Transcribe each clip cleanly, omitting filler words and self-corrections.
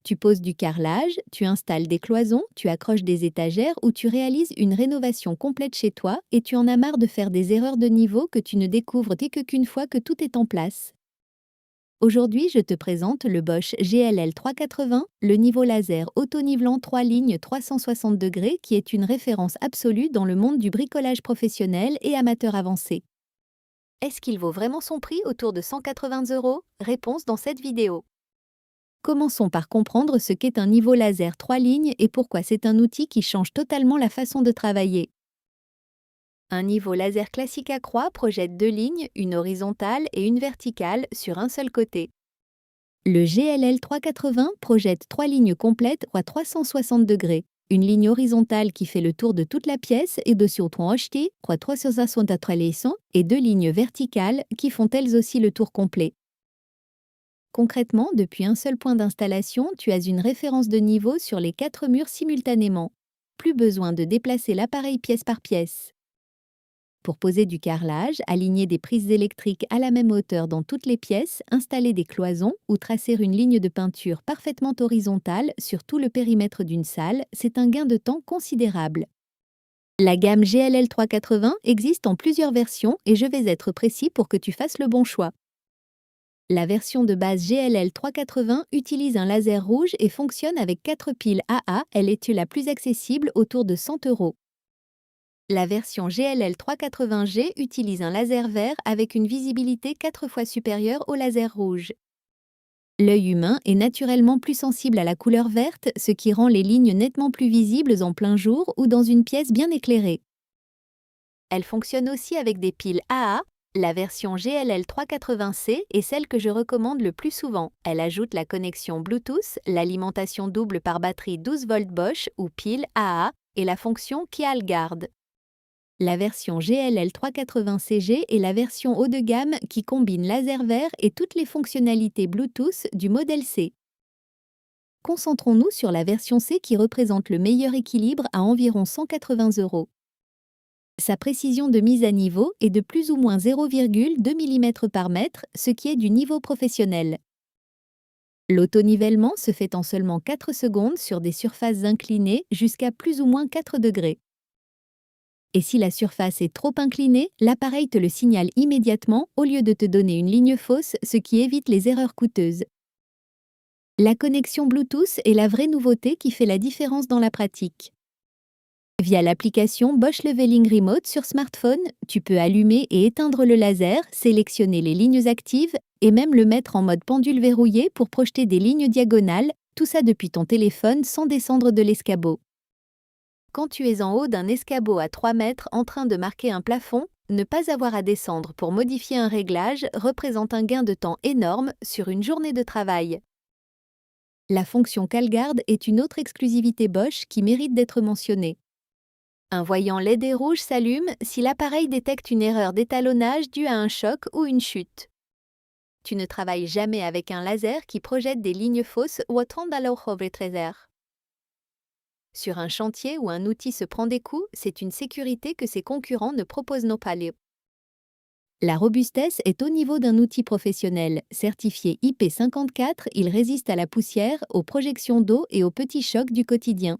Tu poses du carrelage, tu installes des cloisons, tu accroches des étagères ou tu réalises une rénovation complète chez toi et tu en as marre de faire des erreurs de niveau que tu ne découvres qu'une fois que tout est en place. Aujourd'hui, je te présente le Bosch GLL 380, le niveau laser auto-nivelant 3 lignes 360 degrés qui est une référence absolue dans le monde du bricolage professionnel et amateur avancé. Est-ce qu'il vaut vraiment son prix autour de 180 euros? Réponse dans cette vidéo. Commençons par comprendre ce qu'est un niveau laser 3 lignes et pourquoi c'est un outil qui change totalement la façon de travailler. Un niveau laser classique à croix projette 2 lignes, une horizontale et une verticale, sur un seul côté. Le GLL 380 projette 3 lignes complètes à 360 degrés. Une ligne horizontale qui fait le tour de toute la pièce et de sur ton hochté, 360 et 2 lignes verticales qui font elles aussi le tour complet. Concrètement, depuis un seul point d'installation, tu as une référence de niveau sur les 4 murs simultanément. Plus besoin de déplacer l'appareil pièce par pièce. Pour poser du carrelage, aligner des prises électriques à la même hauteur dans toutes les pièces, installer des cloisons ou tracer une ligne de peinture parfaitement horizontale sur tout le périmètre d'une salle, c'est un gain de temps considérable. La gamme GLL 380 existe en plusieurs versions et je vais être précis pour que tu fasses le bon choix. La version de base GLL 380 utilise un laser rouge et fonctionne avec 4 piles AA, elle est la plus accessible autour de 100 euros. La version GLL 380G utilise un laser vert avec une visibilité 4 fois supérieure au laser rouge. L'œil humain est naturellement plus sensible à la couleur verte, ce qui rend les lignes nettement plus visibles en plein jour ou dans une pièce bien éclairée. Elle fonctionne aussi avec des piles AA. La version GLL 380C est celle que je recommande le plus souvent. Elle ajoute la connexion Bluetooth, l'alimentation double par batterie 12 volts Bosch ou pile AA et la fonction KeelGuard. La version GLL 380CG est la version haut de gamme qui combine laser vert et toutes les fonctionnalités Bluetooth du modèle C. Concentrons-nous sur la version C qui représente le meilleur équilibre à environ 180 euros. Sa précision de mise à niveau est de plus ou moins 0,2 mm par mètre, ce qui est du niveau professionnel. L'autonivellement se fait en seulement 4 secondes sur des surfaces inclinées jusqu'à plus ou moins 4 degrés. Et si la surface est trop inclinée, l'appareil te le signale immédiatement au lieu de te donner une ligne fausse, ce qui évite les erreurs coûteuses. La connexion Bluetooth est la vraie nouveauté qui fait la différence dans la pratique. Via l'application Bosch Leveling Remote sur smartphone, tu peux allumer et éteindre le laser, sélectionner les lignes actives et même le mettre en mode pendule verrouillé pour projeter des lignes diagonales, tout ça depuis ton téléphone sans descendre de l'escabeau. Quand tu es en haut d'un escabeau à 3 mètres en train de marquer un plafond, ne pas avoir à descendre pour modifier un réglage représente un gain de temps énorme sur une journée de travail. La fonction KeelGuard est une autre exclusivité Bosch qui mérite d'être mentionnée. Un voyant LED rouge s'allume si l'appareil détecte une erreur d'étalonnage due à un choc ou une chute. Tu ne travailles jamais avec un laser qui projette des lignes fausses ou sur un chantier où un outil se prend des coups, c'est une sécurité que ses concurrents ne proposent pas. La robustesse est au niveau d'un outil professionnel. Certifié IP54, il résiste à la poussière, aux projections d'eau et aux petits chocs du quotidien.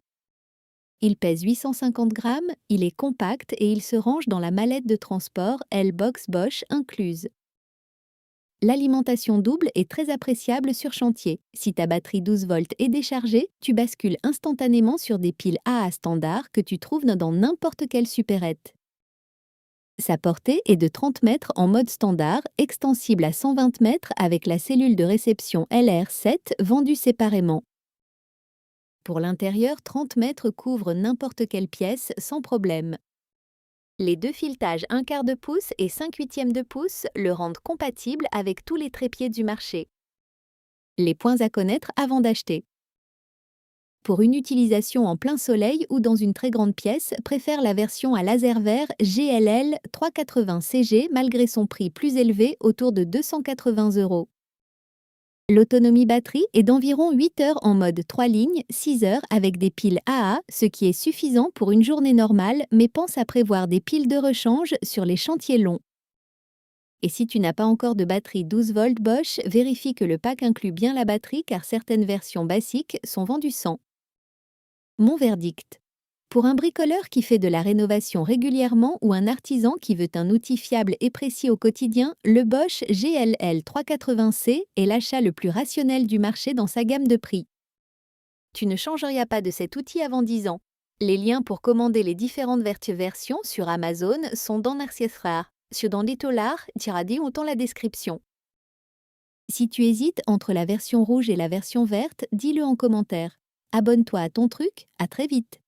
Il pèse 850 grammes, il est compact et il se range dans la mallette de transport L-Box Bosch incluse. L'alimentation double est très appréciable sur chantier. Si ta batterie 12 volts est déchargée, tu bascules instantanément sur des piles AA standard que tu trouves dans n'importe quelle supérette. Sa portée est de 30 mètres en mode standard, extensible à 120 mètres avec la cellule de réception LR7 vendue séparément. Pour l'intérieur, 30 mètres couvrent n'importe quelle pièce sans problème. Les deux filetages 1/4 de pouce et 5/8 de pouce le rendent compatible avec tous les trépieds du marché. Les points à connaître avant d'acheter. Pour une utilisation en plein soleil ou dans une très grande pièce, préfère la version à laser vert GLL 380CG malgré son prix plus élevé autour de 280 euros. L'autonomie batterie est d'environ 8 heures en mode 3 lignes, 6 heures avec des piles AA, ce qui est suffisant pour une journée normale, mais pense à prévoir des piles de rechange sur les chantiers longs. Et si tu n'as pas encore de batterie 12 volts Bosch, vérifie que le pack inclut bien la batterie car certaines versions basiques sont vendues sans. Mon verdict. Pour un bricoleur qui fait de la rénovation régulièrement ou un artisan qui veut un outil fiable et précis au quotidien, le Bosch GLL 380C est l'achat le plus rationnel du marché dans sa gamme de prix. Tu ne changerias pas de cet outil avant 10 ans. Les liens pour commander les différentes versions sur Amazon sont dans Narciesrar, sur dans les tolars, tiradi ou dans la description. Si tu hésites entre la version rouge et la version verte, dis-le en commentaire. Abonne-toi à ton truc, à très vite.